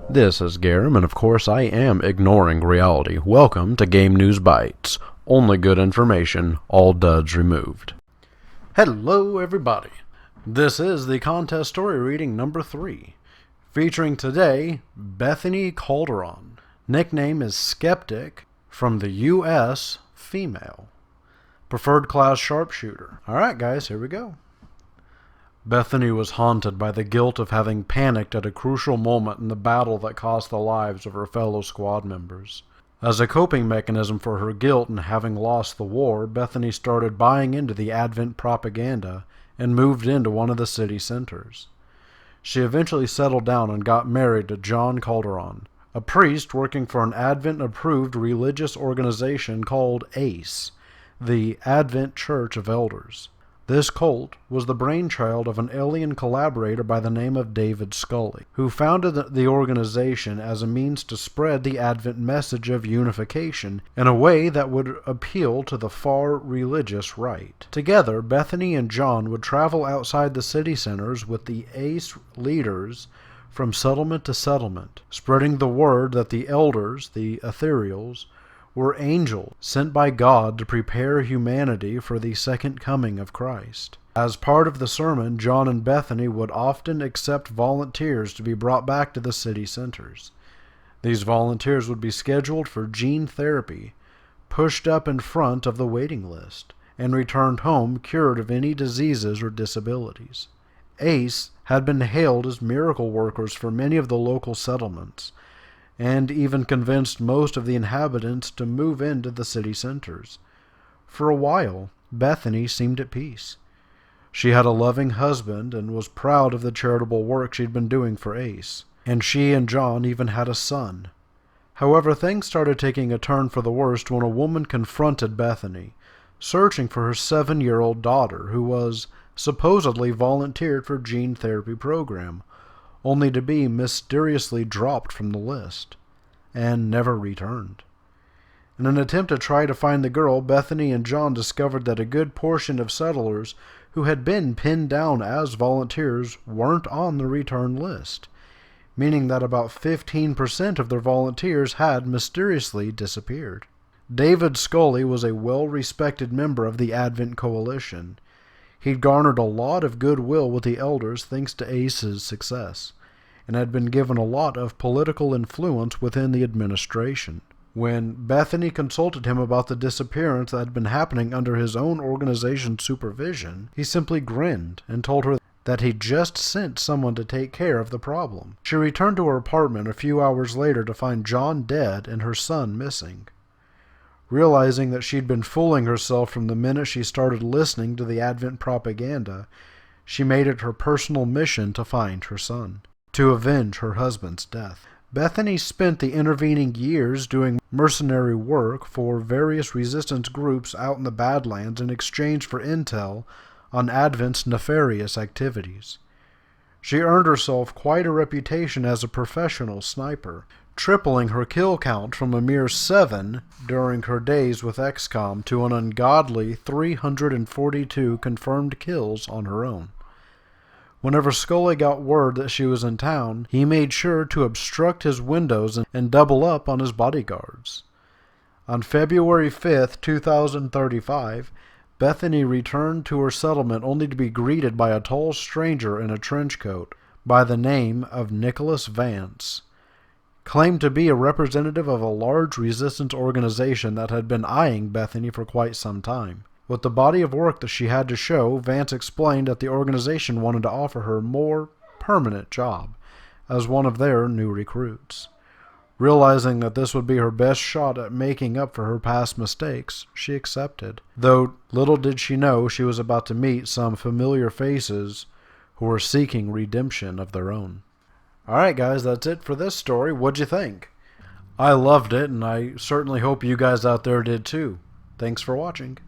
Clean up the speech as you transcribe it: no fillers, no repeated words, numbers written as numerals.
This is Garim, and of course I am ignoring reality. Welcome to Game News Bites. Only good information, all duds removed. Hello everybody. This is the contest story reading number 3. Featuring today, Bethany Calderon. Nickname is Skeptic, from the U.S., female. Preferred class Sharpshooter. Alright guys, here we go. Bethany was haunted by the guilt of having panicked at a crucial moment in the battle that cost the lives of her fellow squad members. As a coping mechanism for her guilt and having lost the war, Bethany started buying into the Advent propaganda and moved into one of the city centers. She eventually settled down and got married to Jon Calderon, a priest working for an Advent-approved religious organization called ACE, the Advent Church of Elders. This cult was the brainchild of an alien collaborator by the name of David Skully, who founded the organization as a means to spread the Advent message of unification in a way that would appeal to the far religious right. Together, Bethany and Jon would travel outside the city centers with the ACE leaders from settlement to settlement, spreading the word that the elders, the ethereals, were angels sent by God to prepare humanity for the second coming of Christ. As part of the sermon, Jon and Bethany would often accept volunteers to be brought back to the city centers. These volunteers would be scheduled for gene therapy, pushed up in front of the waiting list, and returned home cured of any diseases or disabilities. ACE had been hailed as miracle workers for many of the local settlements, and even convinced most of the inhabitants to move into the city centers. For a while, Bethany seemed at peace. She had a loving husband and was proud of the charitable work she'd been doing for ACE, and she and Jon even had a son. However, things started taking a turn for the worst when a woman confronted Bethany, searching for her 7-year-old daughter who was supposedly volunteered for gene therapy program, only to be mysteriously dropped from the list, and never returned. In an attempt to try to find the girl, Bethany and Jon discovered that a good portion of settlers who had been pinned down as volunteers weren't on the return list, meaning that about 15% of their volunteers had mysteriously disappeared. David Skully was a well-respected member of the Advent Coalition. He'd garnered a lot of goodwill with the elders thanks to ACE's success, and had been given a lot of political influence within the administration. When Bethany consulted him about the disappearance that had been happening under his own organization's supervision, he simply grinned and told her that he'd just sent someone to take care of the problem. She returned to her apartment a few hours later to find Jon dead and her son missing. Realizing that she'd been fooling herself from the minute she started listening to the Advent propaganda, she made it her personal mission to find her son, to avenge her husband's death. Bethany spent the intervening years doing mercenary work for various resistance groups out in the Badlands in exchange for intel on Advent's nefarious activities. She earned herself quite a reputation as a professional sniper, tripling her kill count from a mere 7 during her days with XCOM to an ungodly 342 confirmed kills on her own. Whenever Skully got word that she was in town, he made sure to obstruct his windows and double up on his bodyguards. On February 5th, 2035, Bethany returned to her settlement only to be greeted by a tall stranger in a trench coat by the name of Nicholas Vance, claimed to be a representative of a large resistance organization that had been eyeing Bethany for quite some time. With the body of work that she had to show, Vance explained that the organization wanted to offer her a more permanent job as one of their new recruits. Realizing that this would be her best shot at making up for her past mistakes, she accepted, though little did she know she was about to meet some familiar faces who were seeking redemption of their own. Alright guys, that's it for this story. What'd you think? I loved it, and I certainly hope you guys out there did too. Thanks for watching.